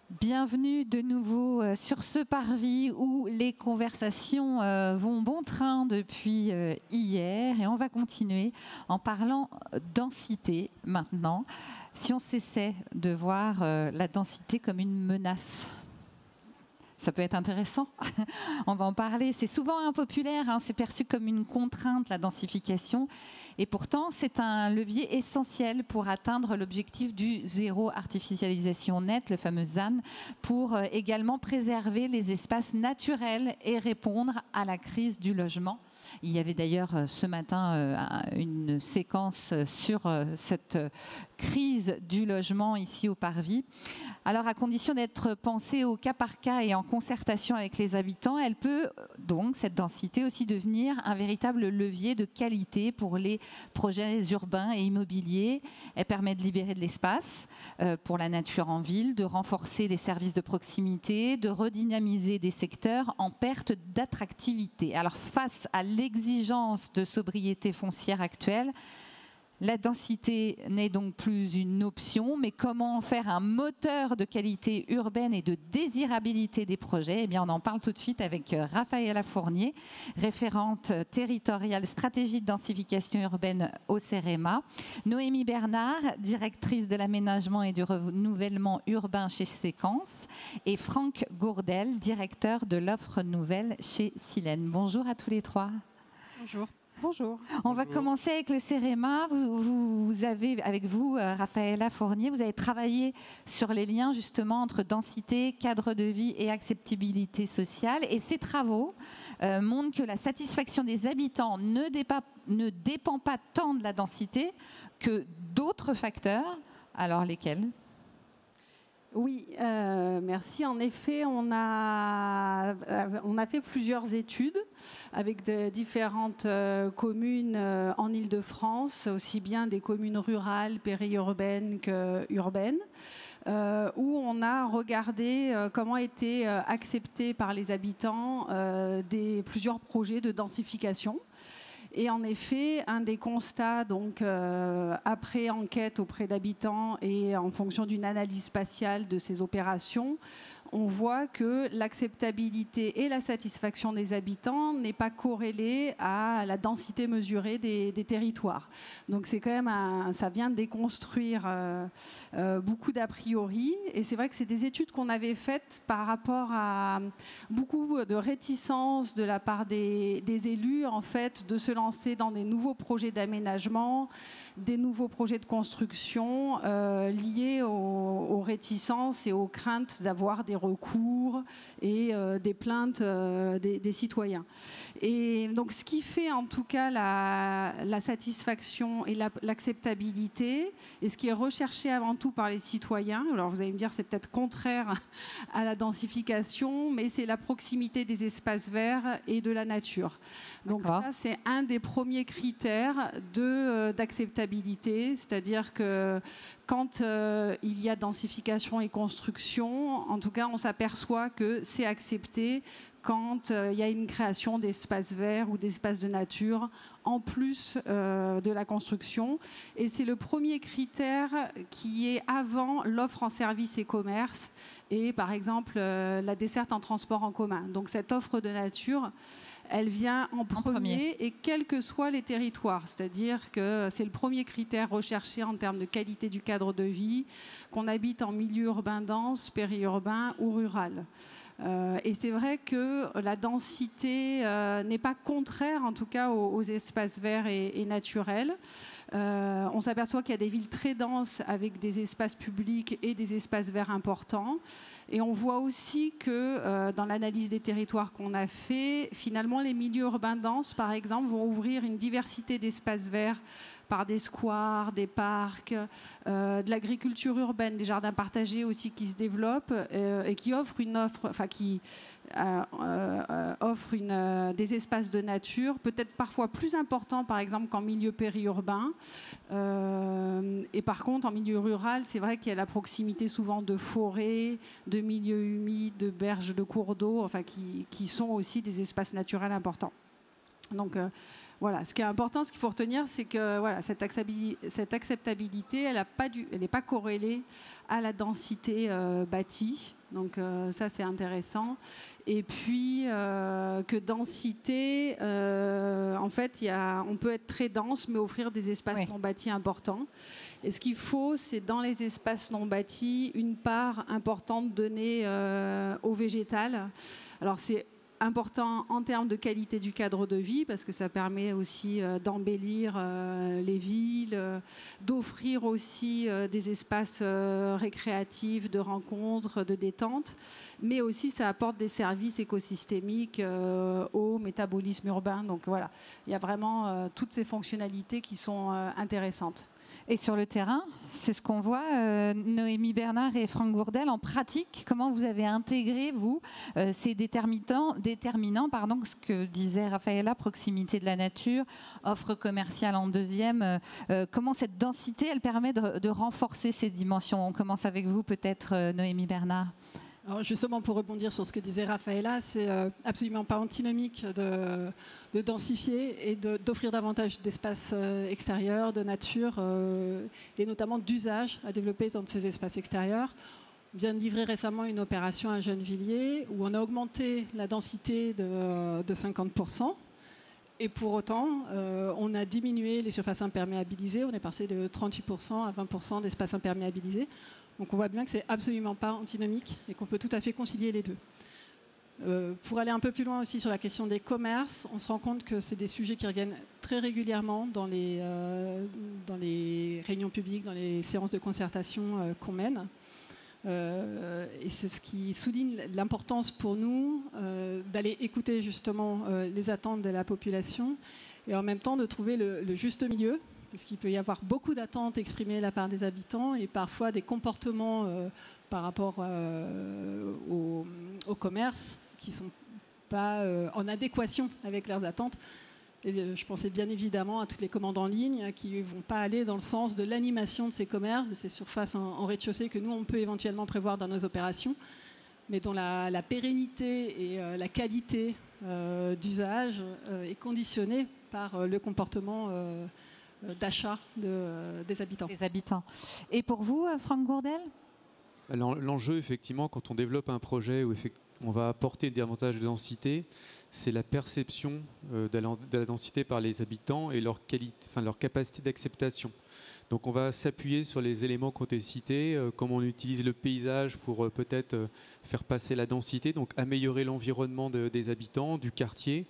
Bienvenue de nouveau sur ce parvis où les conversations vont bon train depuis hier et on va continuer en parlant densité maintenant. Si on cessait de voir la densité comme une menace, ça peut être intéressant. On va en parler. C'est souvent impopulaire, hein, c'est perçu comme une contrainte, la densification. Et pourtant, c'est un levier essentiel pour atteindre l'objectif du zéro artificialisation nette, le fameux ZAN, pour également préserver les espaces naturels et répondre à la crise du logement. Il y avait d'ailleurs ce matin une séquence sur cette crise du logement ici au Parvis. Alors, à condition d'être pensée au cas par cas et en concertation avec les habitants, elle peut donc, cette densité, aussi devenir un véritable levier de qualité pour les projets urbains et immobiliers. Elle permet de libérer de l'espace pour la nature en ville, de renforcer les services de proximité, de redynamiser des secteurs en perte d'attractivité. Alors, face à l'exigence de sobriété foncière actuelle, la densité n'est donc plus une option, mais comment en faire un moteur de qualité urbaine et de désirabilité des projets? Eh bien, on en parle tout de suite avec Raphaëlla Fournier, référente territoriale stratégie de densification urbaine au CEREMA, Noémie Bernard, directrice de l'aménagement et du renouvellement urbain chez Séquence, et Franck Gourdel, directeur de l'offre nouvelle chez Silène. Bonjour à tous les trois. Bonjour. Bonjour. On va commencer avec le CEREMA. Vous avez, avec vous, Raphaëlla Fournier, vous avez travaillé sur les liens justement entre densité, cadre de vie et acceptabilité sociale. Et ces travaux montrent que la satisfaction des habitants ne dépend pas tant de la densité que d'autres facteurs. Alors lesquels ? Oui, merci. En effet, on a fait plusieurs études avec différentes communes en Île-de-France, aussi bien des communes rurales, périurbaines qu'urbaines, où on a regardé comment étaient acceptés par les habitants plusieurs projets de densification. Et en effet, un des constats, donc, après enquête auprès d'habitants et en fonction d'une analyse spatiale de ces opérations, on voit que l'acceptabilité et la satisfaction des habitants n'est pas corrélée à la densité mesurée des territoires. Donc c'est quand même ça vient déconstruire beaucoup d'a priori. Et c'est vrai que c'est des études qu'on avait faites par rapport à beaucoup de réticence de la part des élus, en fait, de se lancer dans des nouveaux projets d'aménagement, des nouveaux projets de construction liés aux réticences et aux craintes d'avoir des recours et des plaintes des citoyens. Et donc ce qui fait en tout cas la satisfaction et l'acceptabilité, et ce qui est recherché avant tout par les citoyens, alors vous allez me dire c'est peut-être contraire à la densification, mais c'est la proximité des espaces verts et de la nature. Donc ça, c'est un des premiers critères d'acceptabilité, c'est-à-dire que quand il y a densification et construction, en tout cas, on s'aperçoit que c'est accepté quand il y a une création d'espaces verts ou d'espaces de nature en plus de la construction. Et c'est le premier critère qui est avant l'offre en services et commerces et, par exemple, la desserte en transport en commun. Donc cette offre de nature, elle vient en premier et quels que soient les territoires. C'est-à-dire que c'est le premier critère recherché en termes de qualité du cadre de vie, qu'on habite en milieu urbain dense, périurbain ou rural. Et c'est vrai que la densité n'est pas contraire, en tout cas, aux espaces verts et naturels. On s'aperçoit qu'il y a des villes très denses avec des espaces publics et des espaces verts importants. Et on voit aussi que dans l'analyse des territoires qu'on a fait, finalement, les milieux urbains denses, par exemple, vont ouvrir une diversité d'espaces verts par des squares, des parcs, de l'agriculture urbaine, des jardins partagés aussi qui se développent et qui offrent des espaces de nature, peut-être parfois plus importants, par exemple, qu'en milieu périurbain. Et par contre, en milieu rural, c'est vrai qu'il y a la proximité souvent de forêts, de milieux humides, de berges de cours d'eau, enfin, qui sont aussi des espaces naturels importants. Donc, Voilà, ce qui est important, ce qu'il faut retenir, c'est que voilà, cette acceptabilité, elle n'est pas corrélée à la densité bâtie. Donc ça, c'est intéressant. Et puis que densité, en fait, on peut être très dense, mais offrir des espaces non bâtis importants. Et ce qu'il faut, c'est dans les espaces non bâtis, une part importante donnée au végétal. Alors c'est important en termes de qualité du cadre de vie, parce que ça permet aussi d'embellir les villes, d'offrir aussi des espaces récréatifs, de rencontres, de détente, mais aussi ça apporte des services écosystémiques au métabolisme urbain. Donc voilà, il y a vraiment toutes ces fonctionnalités qui sont intéressantes. Et sur le terrain, c'est ce qu'on voit, Noémie Bernard et Franck Gourdel, en pratique, comment vous avez intégré, vous, ces déterminants, ce que disait Raphaëlla, proximité de la nature, offre commerciale en deuxième, comment cette densité, elle permet de renforcer ces dimensions. On commence avec vous, peut-être, Noémie Bernard. Alors justement, pour rebondir sur ce que disait Raphaëlla, c'est absolument pas antinomique de densifier et d'offrir davantage d'espaces extérieurs, de nature et notamment d'usage à développer dans ces espaces extérieurs. On vient de livrer récemment une opération à Gennevilliers où on a augmenté la densité de 50%. Et pour autant, on a diminué les surfaces imperméabilisées. On est passé de 38% à 20% d'espaces imperméabilisés. Donc on voit bien que c'est absolument pas antinomique et qu'on peut tout à fait concilier les deux. Pour aller un peu plus loin aussi sur la question des commerces, on se rend compte que c'est des sujets qui reviennent très régulièrement dans les réunions publiques, dans les séances de concertation qu'on mène. Et c'est ce qui souligne l'importance pour nous d'aller écouter justement les attentes de la population et en même temps de trouver le juste milieu. Parce qu'il peut y avoir beaucoup d'attentes exprimées de la part des habitants et parfois des comportements par rapport au commerce qui ne sont pas en adéquation avec leurs attentes. Et je pensais bien évidemment à toutes les commandes en ligne qui ne vont pas aller dans le sens de l'animation de ces commerces, de ces surfaces en rez-de-chaussée que nous, on peut éventuellement prévoir dans nos opérations, mais dont la pérennité et la qualité d'usage est conditionnée par le comportement d'achat des habitants. Des habitants. Et pour vous, Franck Gourdel ? L'enjeu, effectivement, quand on développe un projet où on va apporter davantage de densité, c'est la perception de la densité par les habitants et leur capacité d'acceptation. Donc on va s'appuyer sur les éléments qui ont été cités, comme on utilise le paysage pour peut-être faire passer la densité, donc améliorer l'environnement des habitants, du quartier,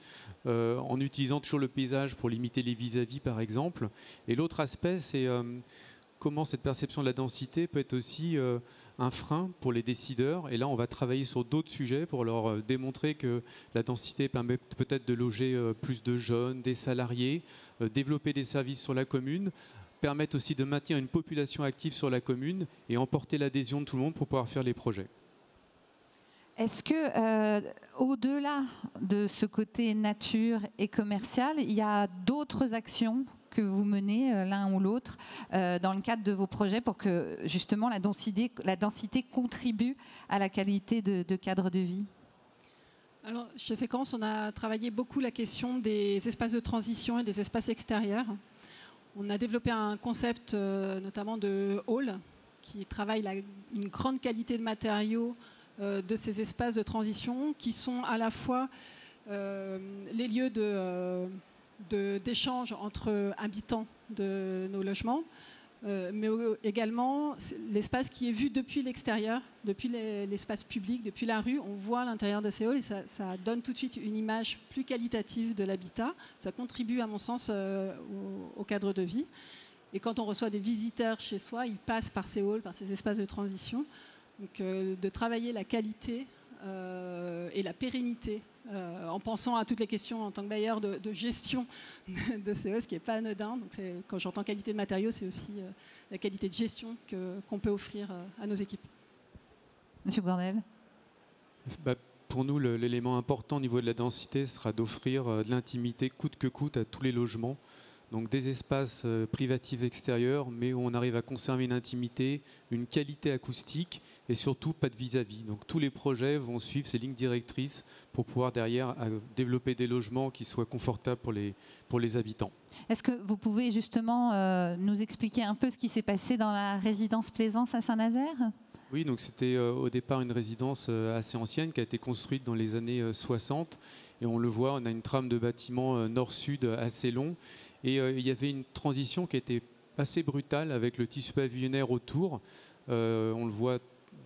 en utilisant toujours le paysage pour limiter les vis-à-vis par exemple. Et l'autre aspect, c'est comment cette perception de la densité peut être aussi un frein pour les décideurs. Et là, on va travailler sur d'autres sujets pour leur démontrer que la densité permet peut-être de loger plus de jeunes, des salariés, développer des services sur la commune, permettre aussi de maintenir une population active sur la commune et emporter l'adhésion de tout le monde pour pouvoir faire les projets. Est-ce que, au-delà de ce côté nature et commercial, il y a d'autres actions que vous menez l'un ou l'autre dans le cadre de vos projets pour que justement la densité contribue à la qualité de cadre de vie ? Alors, chez Séquence, on a travaillé beaucoup la question des espaces de transition et des espaces extérieurs. On a développé un concept notamment de hall qui travaille une grande qualité de matériaux de ces espaces de transition qui sont à la fois les lieux d'échange entre habitants de nos logements, mais également l'espace qui est vu depuis l'extérieur, depuis l'espace public, depuis la rue. On voit l'intérieur de ces halls et ça donne tout de suite une image plus qualitative de l'habitat. Ça contribue, à mon sens, au cadre de vie. Et quand on reçoit des visiteurs chez soi, ils passent par ces halls, par ces espaces de transition. Donc, de travailler la qualité et la pérennité en pensant à toutes les questions en tant que bailleur de gestion de ces halls, ce qui n'est pas anodin. Donc quand j'entends qualité de matériaux, c'est aussi la qualité de gestion qu'on peut offrir à nos équipes. Monsieur Gourdel ? Pour nous, l'élément important au niveau de la densité sera d'offrir de l'intimité coûte que coûte à tous les logements. Donc des espaces privatifs extérieurs, mais où on arrive à conserver une intimité, une qualité acoustique et surtout pas de vis-à-vis. Donc tous les projets vont suivre ces lignes directrices pour pouvoir derrière développer des logements qui soient confortables pour les habitants. Est-ce que vous pouvez justement nous expliquer un peu ce qui s'est passé dans la résidence Plaisance à Saint-Nazaire ? Oui, donc c'était au départ une résidence assez ancienne qui a été construite dans les années 60. Et on le voit, on a une trame de bâtiment nord-sud assez long. Et il y avait une transition qui était assez brutale avec le tissu pavillonnaire autour. On le voit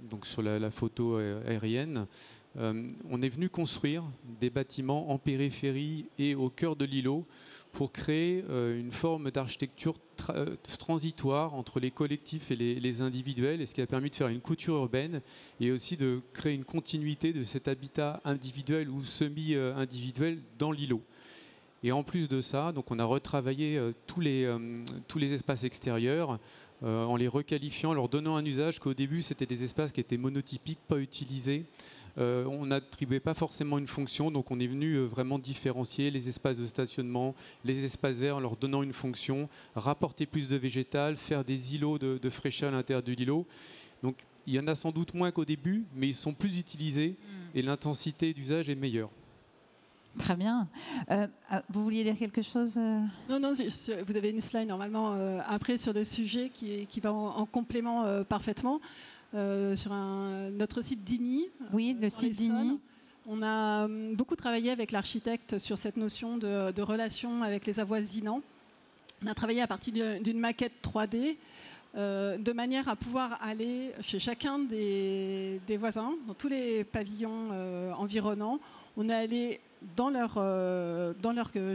donc sur la photo aérienne. On est venu construire des bâtiments en périphérie et au cœur de l'îlot pour créer une forme d'architecture transitoire entre les collectifs et les individuels, et ce qui a permis de faire une couture urbaine et aussi de créer une continuité de cet habitat individuel ou semi-individuel dans l'îlot. Et en plus de ça, donc on a retravaillé tous les espaces extérieurs en les requalifiant, leur donnant un usage qu'au début c'était des espaces qui étaient monotypiques, pas utilisés. On n'attribuait pas forcément une fonction, donc on est venu vraiment différencier les espaces de stationnement, les espaces verts, en leur donnant une fonction, rapporter plus de végétal, faire des îlots de fraîcheur à l'intérieur de l'îlot. Donc il y en a sans doute moins qu'au début, mais ils sont plus utilisés et l'intensité d'usage est meilleure. Très bien. Vous vouliez dire quelque chose Non, vous avez une slide normalement après sur le sujet qui va en complément parfaitement. Sur notre site Digny. Oui, le site Digny. On a beaucoup travaillé avec l'architecte sur cette notion de relation avec les avoisinants. On a travaillé à partir d'une maquette 3D de manière à pouvoir aller chez chacun des voisins, dans tous les pavillons environnants. On est allé dans leur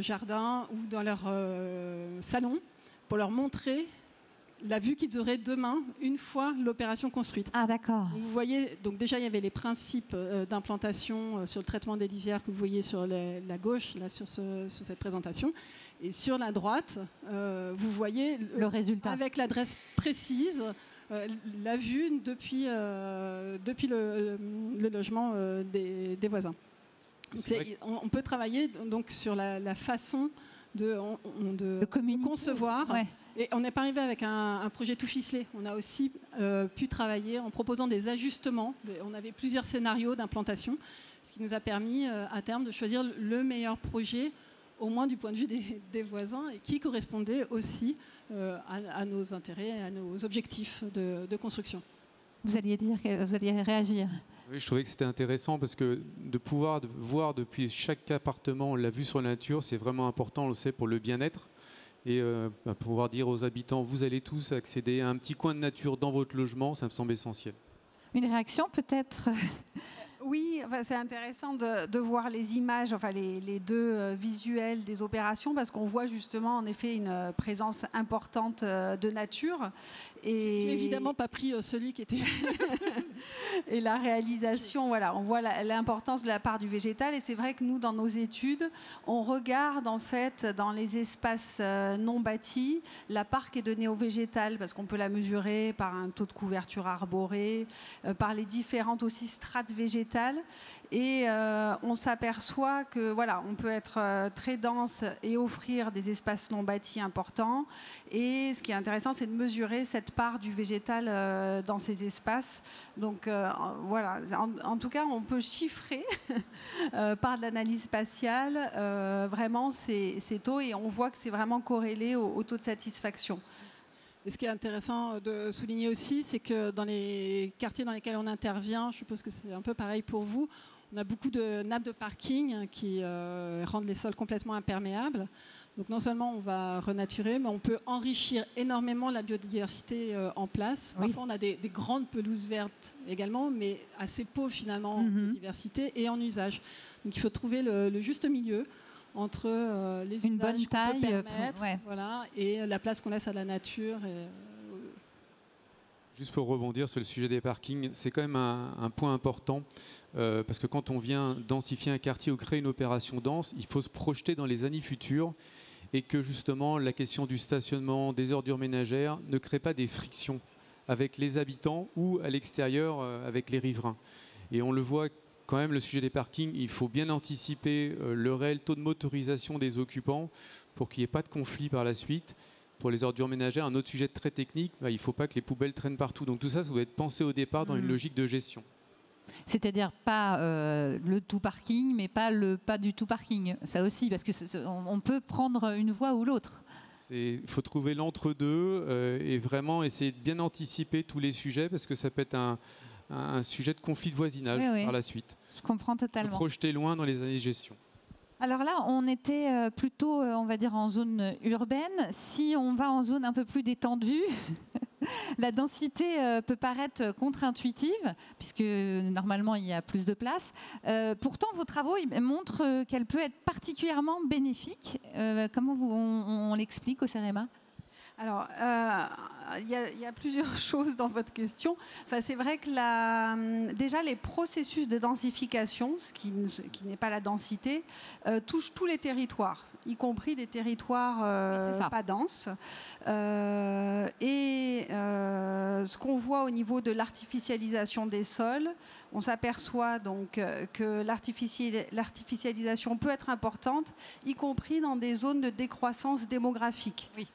jardin ou dans leur salon pour leur montrer la vue qu'ils auraient demain, une fois l'opération construite. Ah, d'accord. Vous voyez, donc déjà, il y avait les principes d'implantation sur le traitement des lisières que vous voyez sur la gauche, là, sur cette présentation. Et sur la droite, vous voyez le résultat. Avec l'adresse précise, la vue depuis le logement des voisins. On peut travailler donc sur la façon de concevoir. Ouais. Et on n'est pas arrivé avec un projet tout ficelé. On a aussi pu travailler en proposant des ajustements. On avait plusieurs scénarios d'implantation, ce qui nous a permis à terme de choisir le meilleur projet, au moins du point de vue des voisins, et qui correspondait aussi à nos intérêts et à nos objectifs de construction. Vous alliez réagir. Oui, je trouvais que c'était intéressant parce que de pouvoir voir depuis chaque appartement la vue sur la nature, c'est vraiment important, on le sait, pour le bien-être. Et pouvoir dire aux habitants, vous allez tous accéder à un petit coin de nature dans votre logement, ça me semble essentiel. Une réaction peut-être? Oui, enfin, c'est intéressant de voir les images, enfin les deux visuels des opérations, parce qu'on voit justement en effet une présence importante de nature. Et j'ai évidemment pas pris celui qui était... Et la réalisation, voilà, on voit l'importance de la part du végétal. Et c'est vrai que nous, dans nos études, on regarde en fait dans les espaces non bâtis la part qui est donnée au végétal, parce qu'on peut la mesurer par un taux de couverture arborée, par les différentes aussi strates végétales. Et on s'aperçoit que voilà, on peut être très dense et offrir des espaces non bâtis importants. Et ce qui est intéressant, c'est de mesurer cette part du végétal dans ces espaces. Donc voilà, en tout cas, on peut chiffrer par de l'analyse spatiale vraiment ces taux, et on voit que c'est vraiment corrélé au taux de satisfaction. Et ce qui est intéressant de souligner aussi, c'est que dans les quartiers dans lesquels on intervient, je suppose que c'est un peu pareil pour vous, on a beaucoup de nappes de parking qui rendent les sols complètement imperméables. Donc non seulement on va renaturer, mais on peut enrichir énormément la biodiversité en place. Oui. Parfois on a des grandes pelouses vertes également, mais assez pauvres finalement en biodiversité et en usage. Donc il faut trouver le juste milieu entre les une usages bonne taille qu'on peut permettre, voilà, et la place qu'on laisse à la nature. Juste pour rebondir sur le sujet des parkings, c'est quand même un point important parce que quand on vient densifier un quartier ou créer une opération dense, il faut se projeter dans les années futures et que justement la question du stationnement, des ordures ménagères ne crée pas des frictions avec les habitants ou à l'extérieur avec les riverains. Et on le voit quand même, le sujet des parkings, il faut bien anticiper le réel taux de motorisation des occupants pour qu'il n'y ait pas de conflit par la suite. Pour les ordures ménagères, un autre sujet très technique, il ne faut pas que les poubelles traînent partout. Donc tout ça, ça doit être pensé au départ dans une logique de gestion. C'est-à-dire pas le tout parking, mais pas du tout parking. Ça aussi, parce que on peut prendre une voie ou l'autre. Il faut trouver l'entre-deux et vraiment essayer de bien anticiper tous les sujets, parce que ça peut être un sujet de conflit de voisinage par la suite. Je comprends totalement. Se projeter loin dans les années de gestion. Alors là, on était plutôt, on va dire, en zone urbaine. Si on va en zone un peu plus détendue, la densité peut paraître contre-intuitive, puisque normalement, il y a plus de place. Pourtant, vos travaux montrent qu'elle peut être particulièrement bénéfique. Comment on l'explique au CEREMA ? Alors, il y a plusieurs choses dans votre question. Enfin, c'est vrai que déjà, les processus de densification, ce qui n'est pas la densité, touchent tous les territoires, y compris des territoires pas denses. Ce qu'on voit au niveau de l'artificialisation des sols, on s'aperçoit donc que l'artificialisation peut être importante, y compris dans des zones de décroissance démographique. Oui.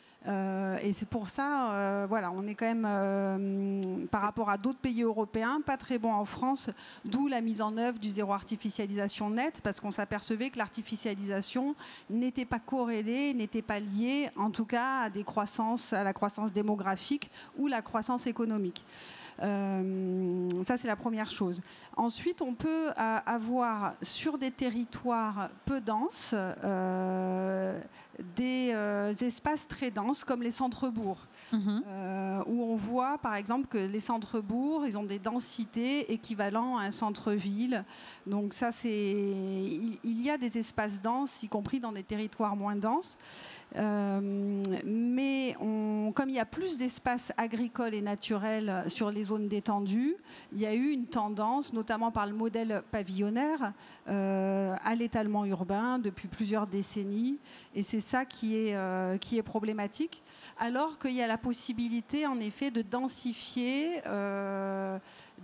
Et c'est pour ça, voilà, on est quand même, par rapport à d'autres pays européens, pas très bon en France, d'où la mise en œuvre du zéro artificialisation nette, parce qu'on s'apercevait que l'artificialisation n'était pas corrélée, n'était pas liée, en tout cas, à la croissance démographique ou la croissance économique. Ça, c'est la première chose. Ensuite, on peut avoir sur des territoires peu denses des espaces très denses comme les centres-bourgs, où on voit par exemple que les centres-bourgs, ils ont des densités équivalentes à un centre-ville. Donc ça, il y a des espaces denses, y compris dans des territoires moins denses. Mais comme il y a plus d'espaces agricoles et naturels sur les zones détendues, il y a eu une tendance, notamment par le modèle pavillonnaire, à l'étalement urbain depuis plusieurs décennies. Et c'est ça qui est problématique. Alors qu'il y a la possibilité, en effet, de densifier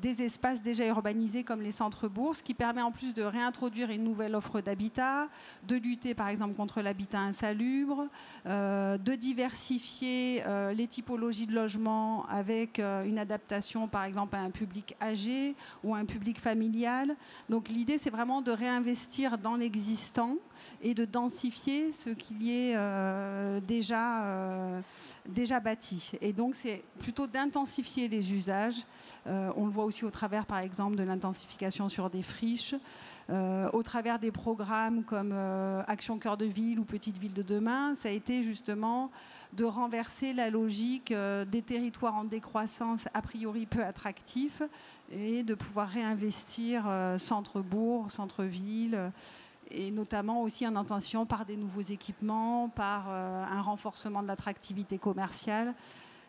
des espaces déjà urbanisés comme les centres-bourgs, ce qui permet en plus de réintroduire une nouvelle offre d'habitat, de lutter par exemple contre l'habitat insalubre, de diversifier les typologies de logement avec une adaptation par exemple à un public âgé ou à un public familial. Donc l'idée, c'est vraiment de réinvestir dans l'existant et de densifier ce qui est déjà bâti. Et donc c'est plutôt d'intensifier les usages. On le voit aussi au travers par exemple de l'intensification sur des friches, au travers des programmes comme Action Cœur de Ville ou Petite Ville de demain. Ça a été justement de renverser la logique des territoires en décroissance a priori peu attractifs et de pouvoir réinvestir centre-bourg, centre-ville, et notamment aussi en intention par des nouveaux équipements, par un renforcement de l'attractivité commerciale.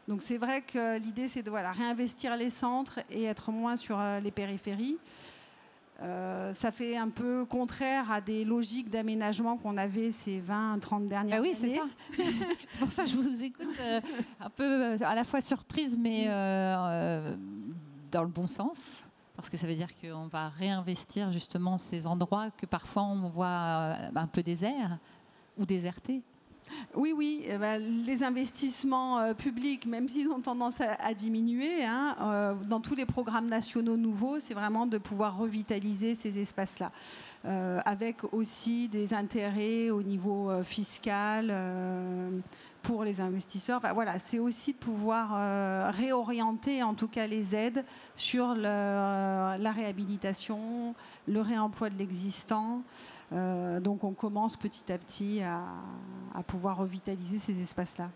Donc c'est vrai que l'idée, c'est de réinvestir les centres et être moins sur les périphéries. Ça fait un peu contraire à des logiques d'aménagement qu'on avait ces 20-30 dernières années. Oui, c'est ça. C'est pour ça que je vous écoute un peu à la fois surprise, mais dans le bon sens. Parce que ça veut dire qu'on va réinvestir justement ces endroits que parfois on voit un peu déserts ou désertés. Oui, les investissements publics, même s'ils ont tendance à diminuer, dans tous les programmes nationaux nouveaux, c'est vraiment de pouvoir revitaliser ces espaces-là, avec aussi des intérêts au niveau fiscal pour les investisseurs. Enfin, voilà, c'est aussi de pouvoir réorienter en tout cas les aides sur la réhabilitation, le réemploi de l'existant. Donc on commence petit à petit à pouvoir revitaliser ces espaces-là.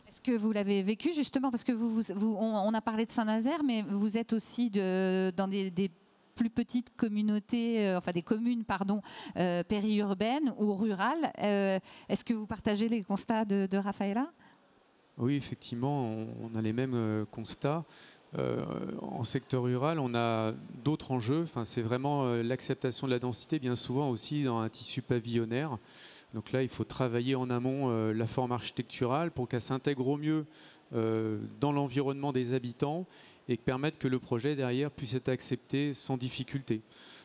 Est-ce que vous l'avez vécu justement, parce que on a parlé de Saint-Nazaire, mais vous êtes aussi dans des plus petites communautés, des communes, périurbaines ou rurales. Est-ce que vous partagez les constats de Raphaëla ? Oui, effectivement, on a les mêmes constats. En secteur rural, on a d'autres enjeux. C'est vraiment l'acceptation de la densité, bien souvent aussi dans un tissu pavillonnaire. Donc là, il faut travailler en amont la forme architecturale pour qu'elle s'intègre au mieux dans l'environnement des habitants et permettre que le projet derrière puisse être accepté sans difficulté.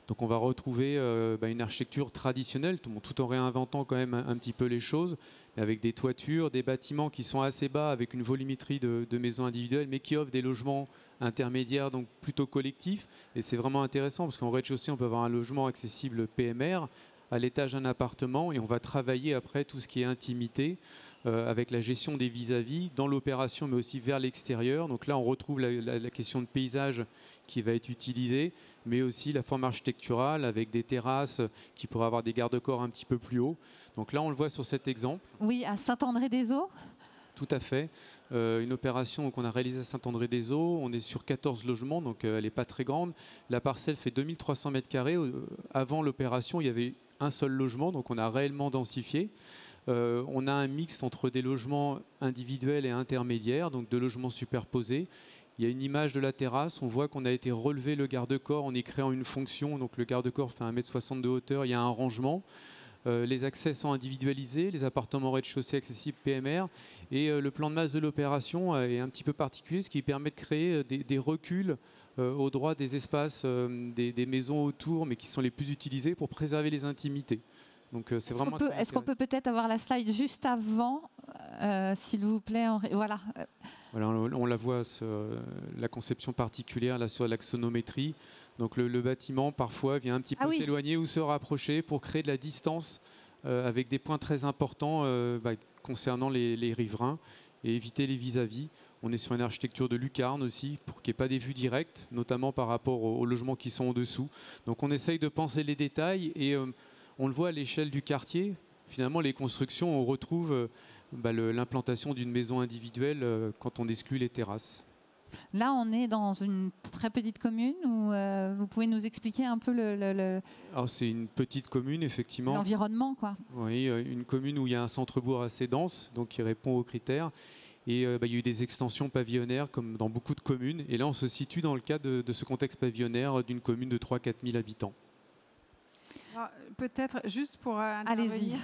Donc on va retrouver une architecture traditionnelle, tout en réinventant quand même un petit peu les choses, avec des toitures, des bâtiments qui sont assez bas, avec une volumétrie de maisons individuelles, mais qui offrent des logements intermédiaires, donc plutôt collectifs. Et c'est vraiment intéressant, parce qu'en rez-de-chaussée, on peut avoir un logement accessible PMR, à l'étage un appartement, et on va travailler après tout ce qui est intimité, avec la gestion des vis-à-vis, dans l'opération, mais aussi vers l'extérieur. Donc là, on retrouve la question de paysage qui va être utilisée, mais aussi la forme architecturale avec des terrasses qui pourraient avoir des garde-corps un petit peu plus hauts. Donc là, on le voit sur cet exemple. Oui, à Saint-André-des-Eaux. Tout à fait. Une opération qu'on a réalisée à Saint-André-des-Eaux. On est sur 14 logements, donc elle n'est pas très grande. La parcelle fait 2300 m². Avant l'opération, il y avait un seul logement, donc on a réellement densifié. On a un mix entre des logements individuels et intermédiaires, donc deux logements superposés. Il y a une image de la terrasse, on voit qu'on a été relevé le garde-corps en y créant une fonction, donc le garde-corps fait 1,60 m de hauteur, il y a un rangement. Les accès sont individualisés, les appartements rez-de-chaussée accessibles PMR, et le plan de masse de l'opération est un petit peu particulier, ce qui permet de créer des reculs au droit des espaces des maisons autour, mais qui sont les plus utilisés pour préserver les intimités. Donc c'est vraiment. Est-ce qu'on peut peut-être avoir la slide juste avant, s'il vous plaît, voilà. Voilà, on la voit, la conception particulière là, sur l'axonométrie. Donc le bâtiment parfois vient un petit peu s'éloigner ou se rapprocher pour créer de la distance avec des points très importants concernant les riverains et éviter les vis-à-vis. On est sur une architecture de lucarne aussi pour qu'il n'y ait pas des vues directes, notamment par rapport aux logements qui sont au-dessous. Donc on essaye de penser les détails et on le voit à l'échelle du quartier. Finalement, les constructions, on retrouve l'implantation d'une maison individuelle quand on exclut les terrasses. Là, on est dans une très petite commune où vous pouvez nous expliquer un peu Alors, c'est une petite commune, effectivement. L'environnement, quoi. Oui, une commune où il y a un centre-bourg assez dense, donc qui répond aux critères. Et il y a eu des extensions pavillonnaires, comme dans beaucoup de communes. Et là, on se situe dans le cadre de ce contexte pavillonnaire d'une commune de 3 000 à 4 000 habitants. Peut-être juste pour intervenir. Allez-y.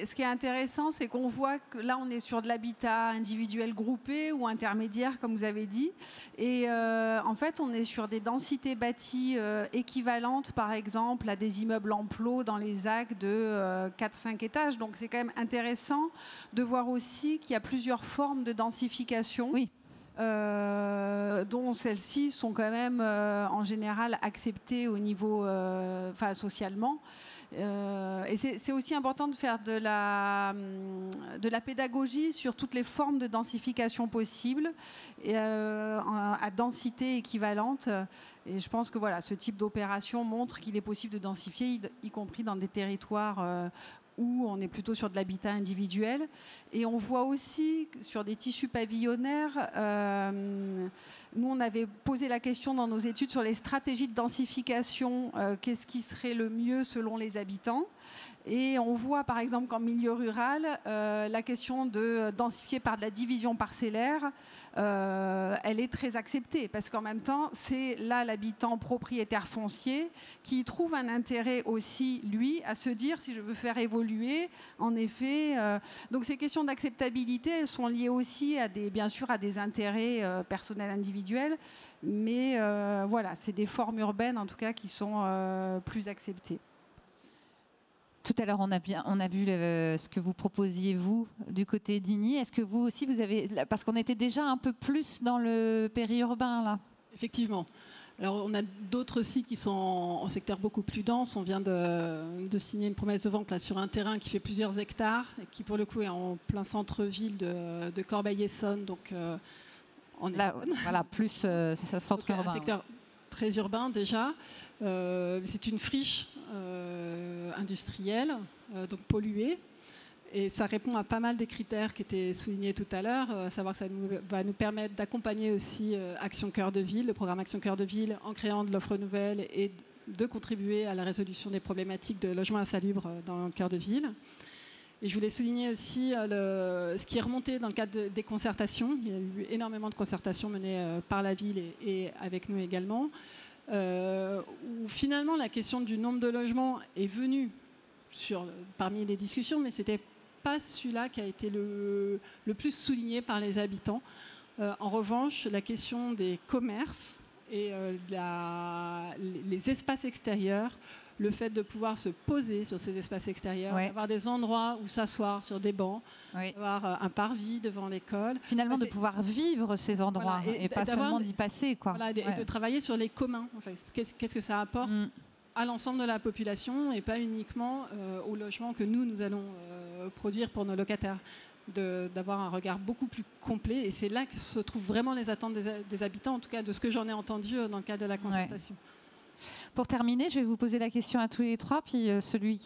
Ce qui est intéressant, c'est qu'on voit que là, on est sur de l'habitat individuel groupé ou intermédiaire, comme vous avez dit. Et en fait, on est sur des densités bâties équivalentes, par exemple, à des immeubles en plot dans les ZAC de 4-5 étages. Donc, c'est quand même intéressant de voir aussi qu'il y a plusieurs formes de densification. Oui. Dont celles-ci sont quand même en général acceptées au niveau, socialement. Et c'est aussi important de faire de la pédagogie sur toutes les formes de densification possibles et, à densité équivalente. Et je pense que voilà, ce type d'opération montre qu'il est possible de densifier, y compris dans des territoires où on est plutôt sur de l'habitat individuel. Et on voit aussi sur des tissus pavillonnaires, nous on avait posé la question dans nos études sur les stratégies de densification, qu'est-ce qui serait le mieux selon les habitants. Et on voit par exemple qu'en milieu rural, la question de densifier par de la division parcellaire, elle est très acceptée parce qu'en même temps, c'est là l'habitant propriétaire foncier qui trouve un intérêt aussi, lui, à se dire si je veux faire évoluer, en effet. Donc ces questions d'acceptabilité, elles sont liées aussi à bien sûr à des intérêts personnels individuels, mais voilà, c'est des formes urbaines en tout cas qui sont plus acceptées. Tout à l'heure, on a vu ce que vous proposiez, vous, du côté d'Igny. Est-ce que vous aussi, vous avez... Parce qu'on était déjà un peu plus dans le périurbain, là. Effectivement. Alors, on a d'autres sites qui sont en secteur beaucoup plus dense. On vient de signer une promesse de vente là, sur un terrain qui fait plusieurs hectares, et qui, pour le coup, est en plein centre-ville de Corbeil-Essonnes. Donc, là, voilà, plus centre urbain. Un secteur très urbain, déjà. C'est une friche industrielle, donc polluée. Et ça répond à pas mal des critères qui étaient soulignés tout à l'heure, à savoir que ça va nous permettre d'accompagner aussi Action Cœur de Ville, le programme Action Cœur de Ville, en créant de l'offre nouvelle et de contribuer à la résolution des problématiques de logement insalubre dans le cœur de ville. Et je voulais souligner aussi ce qui est remonté dans le cadre des concertations. Il y a eu énormément de concertations menées par la ville et avec nous également, où finalement la question du nombre de logements est venue parmi les discussions, mais c'était pas celui-là qui a été le plus souligné par les habitants. En revanche, la question des commerces et les espaces extérieurs, le fait de pouvoir se poser sur ces espaces extérieurs, avoir des endroits où s'asseoir sur des bancs, avoir un parvis devant l'école. Finalement, de pouvoir vivre ces endroits et pas seulement d'y passer. Voilà, et de travailler sur les communs. En fait. Qu'est-ce que ça apporte à l'ensemble de la population et pas uniquement au logement que nous allons produire pour nos locataires. D'avoir un regard beaucoup plus complet. Et c'est là que se trouvent vraiment les attentes des habitants, en tout cas de ce que j'en ai entendu dans le cadre de la concertation. Pour terminer, je vais vous poser la question à tous les trois, puis celui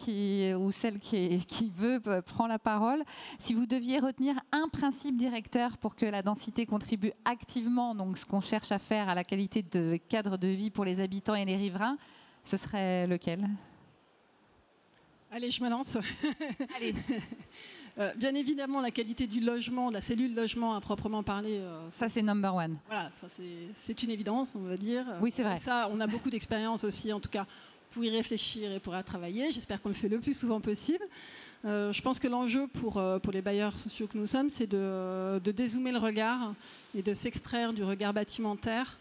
ou celle qui veut prend la parole. Si vous deviez retenir un principe directeur pour que la densité contribue activement, donc ce qu'on cherche à faire à la qualité de cadre de vie pour les habitants et les riverains, ce serait lequel ? Allez, je me lance. Allez. Bien évidemment, la qualité du logement, de la cellule logement à proprement parler. Ça, c'est number one. Voilà, c'est une évidence, on va dire. Oui, c'est vrai. Ça, on a beaucoup d'expérience aussi, en tout cas, pour y réfléchir et pour y travailler. J'espère qu'on le fait le plus souvent possible. Je pense que l'enjeu pour les bailleurs sociaux que nous sommes, c'est de dézoomer le regard et de s'extraire du regard bâtimentaire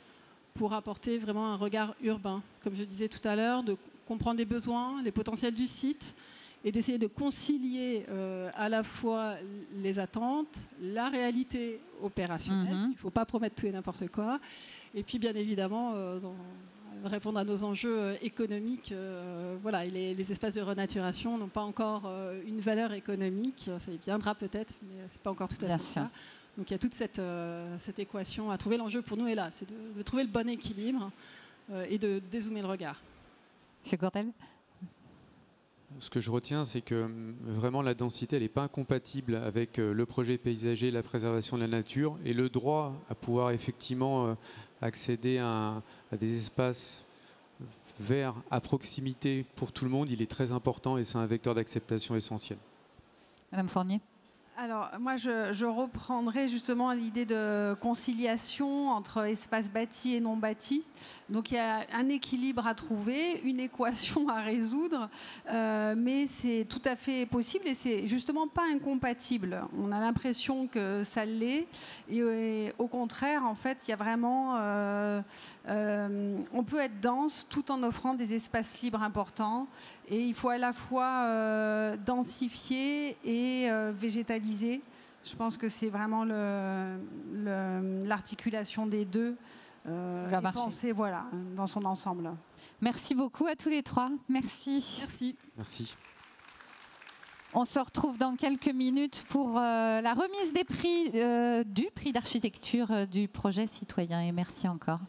pour apporter vraiment un regard urbain. Comme je disais tout à l'heure, de comprendre les besoins, les potentiels du site, et d'essayer de concilier à la fois les attentes, la réalité opérationnelle, il ne faut pas promettre tout et n'importe quoi, et puis bien évidemment répondre à nos enjeux économiques. Voilà, et les espaces de renaturation n'ont pas encore une valeur économique, ça y viendra peut-être, mais ce n'est pas encore tout à fait le cas. Donc il y a toute cette équation à trouver. L'enjeu pour nous est là, c'est de trouver le bon équilibre et de dézoomer le regard. Monsieur Courtel ? Ce que je retiens, c'est que vraiment la densité, elle n'est pas incompatible avec le projet paysager, la préservation de la nature et le droit à pouvoir effectivement accéder à des espaces verts à proximité pour tout le monde. Il est très important et c'est un vecteur d'acceptation essentiel. Madame Fournier ? Alors, moi, je reprendrai justement l'idée de conciliation entre espace bâti et non bâti. Donc, il y a un équilibre à trouver, une équation à résoudre, mais c'est tout à fait possible et c'est justement pas incompatible. On a l'impression que ça l'est et au contraire, en fait, il y a vraiment... on peut être dense tout en offrant des espaces libres importants et il faut à la fois densifier et végétaliser. Je pense que c'est vraiment l'articulation des deux et penser dans son ensemble. Merci beaucoup à tous les trois. Merci. Merci. Merci. On se retrouve dans quelques minutes pour la remise des prix du prix d'architecture du projet citoyen. Et merci encore.